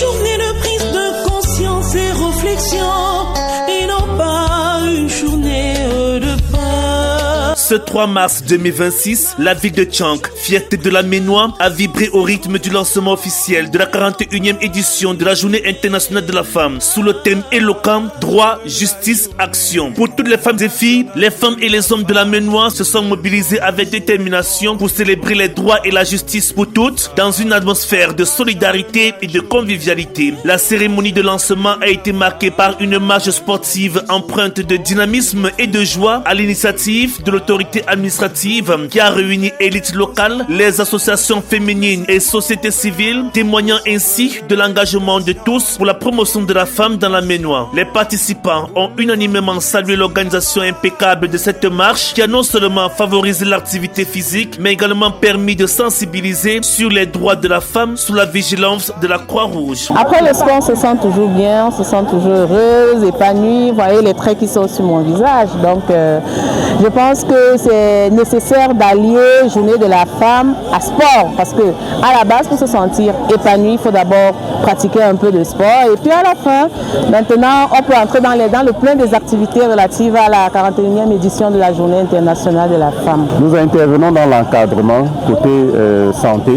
journée de prise de conscience et réflexion, et non pas une journée de peur. Ce 3 mars 2026, la ville de Tchang, fierté de la Ménois, a vibré au rythme du lancement officiel de la 41e édition de la Journée internationale de la femme, sous le thème éloquent « Droit, justice, action ». Pour toutes les femmes et filles, les femmes et les hommes de la Ménois se sont mobilisés avec détermination pour célébrer les droits et la justice pour toutes, dans une atmosphère de solidarité et de convivialité. La cérémonie de lancement a été marquée par une marche sportive empreinte de dynamisme et de joie à l'initiative de l'autorité administrative qui a réuni élites locales, les associations féminines et sociétés civiles, témoignant ainsi de l'engagement de tous pour la promotion de la femme dans la Ménois. Les participants ont unanimement salué l'organisation impeccable de cette marche qui a non seulement favorisé l'activité physique, mais également permis de sensibiliser sur les droits de la femme sous la vigilance de la Croix-Rouge. Après le sport, on se sent toujours bien, on se sent toujours heureuse, épanouie. Vous voyez les traits qui sont sur mon visage. Donc, je pense que c'est nécessaire d'allier journée de la femme à sport, parce que à la base, pour se sentir épanoui, il faut d'abord pratiquer un peu de sport, et puis à la fin, maintenant, on peut entrer dans le plein des activités relatives à la 41e édition de la Journée internationale de la femme. Nous intervenons dans l'encadrement côté santé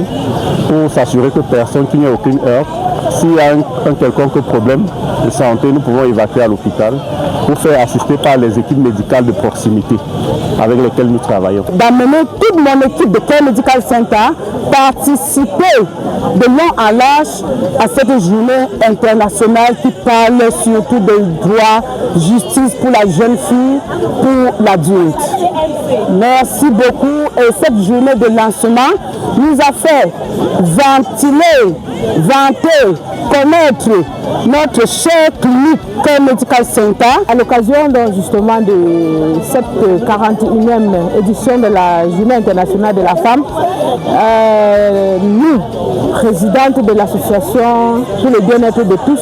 pour s'assurer que personne qui n'y ait aucune heure, s'il y a un quelconque problème de santé, nous pouvons évacuer à l'hôpital pour faire assister par les équipes médicales de proximité avec lesquelles nous travaillons. D'amener toute mon équipe de Care Medical Center participer de long en large à cette journée internationale qui parle surtout des droits, justice pour la jeune fille, pour l'adulte. Merci beaucoup, et cette journée de lancement nous a fait ventiler, vanter, connaître notre cher clinique Care Medical Center à l'occasion justement de cette 41e édition de la Journée internationale de la femme. Nous, présidente de l'association pour le bien-être de tous,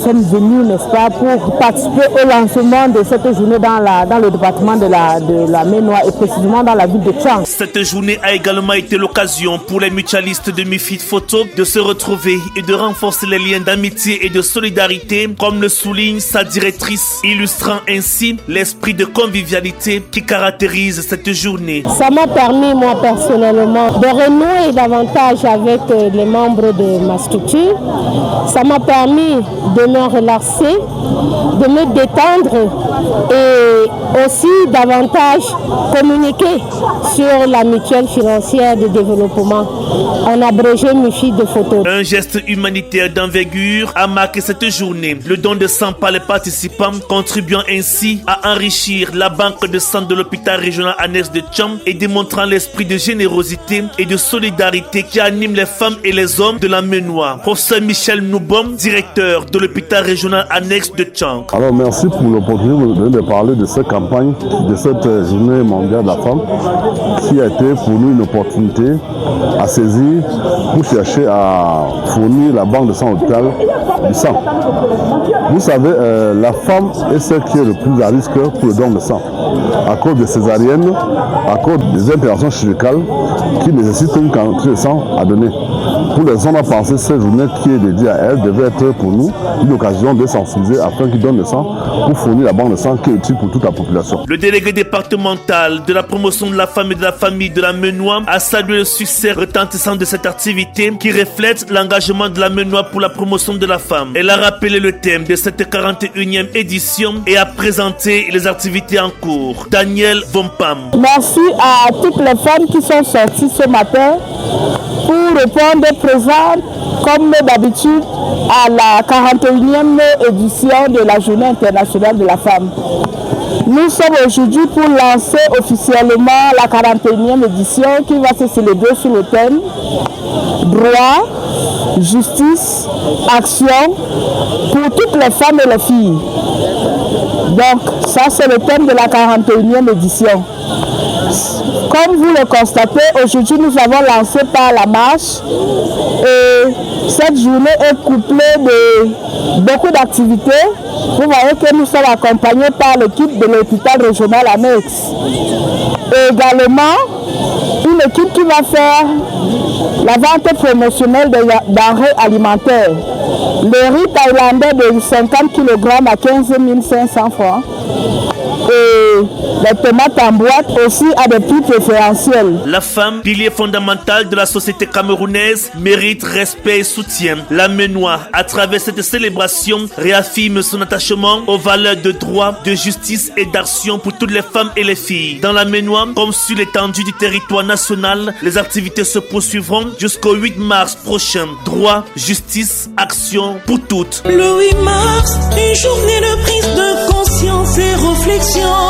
sommes venus, n'est-ce pas, pour participer au lancement de cette journée dans le département de la Ménois et précisément dans la ville de Tchang. Cette journée a également été l'occasion pour les mutualistes de MIFID Photo de se retrouver et de renforcer les liens d'amitié et de solidarité, comme le souligne sa directrice, illustrant ainsi l'esprit de convivialité qui caractérise cette journée. Ça m'a permis, moi personnellement, de renouer davantage avec les membres de ma structure. Ça m'a permis de me relaxer, de me détendre et aussi davantage communiquer sur la mutuelle financière de développement, en abrégé MIFID Photo. Un geste humanitaire d'envergure a marqué cette journée. Le don de sang par les participants contribuant ainsi à enrichir la banque de sang de l'hôpital régional annexe de Tchang et démontrant l'esprit de générosité et de solidarité qui anime les femmes et les hommes de la Ménois. Professeur Michel Noubom, directeur de l'hôpital régional annexe de Tchang. Alors merci pour l'opportunité de parler de cette campagne, de cette journée mondiale de la femme, qui a été pour nous une opportunité à saisir pour chercher à fournir la banque de sang hôpital du sang. Vous savez, la femme est celle qui est le plus à risque pour le don de sang, à cause de césariennes, à cause des interventions chirurgicales qui nécessitent une quantité de sang à donner. Pour les hommes, on a pensé que cette journée qui est dédiée à elle devait être pour nous une occasion de sensibiliser afin qu'ils donnent le sang pour fournir la banque de sang qui est utile pour toute la population. Le délégué départemental de la promotion de la femme et de la famille de la Ménois a salué le succès retentissant de cette activité qui reflète l'engagement de la Ménois pour la promotion de la femme. Elle a rappelé le thème de cette 41e édition et a présenté les activités en cours. Daniel Vompam. Merci à toutes les femmes qui sont sorties ce matin pour répondre présent comme d'habitude à la 41e édition de la Journée internationale de la femme. Nous sommes aujourd'hui pour lancer officiellement la 41e édition qui va se célébrer sous le thème droit, justice, action pour toutes les femmes et les filles. Donc ça c'est le thème de la 41e édition. Comme vous le constatez, aujourd'hui nous avons lancé par la marche et cette journée est couplée de beaucoup d'activités. Vous voyez que nous sommes accompagnés par l'équipe de l'hôpital régional annexe. Et également une l'équipe qui va faire la vente promotionnelle des denrées alimentaires. Le riz thaïlandais de 50 kg à 15 500 francs. Et les tomates en boîte aussi à des prix préférentiels. La femme, pilier fondamental de la société camerounaise, mérite respect et soutien. La Ménois, à travers cette célébration, réaffirme son attachement aux valeurs de droit, de justice et d'action pour toutes les femmes et les filles. Dans la Ménois, comme sur l'étendue du territoire national, les activités se poursuivront jusqu'au 8 mars prochain. Droit, justice, action pour toutes. Le 8 mars, une journée de prise de conscience et réflexion.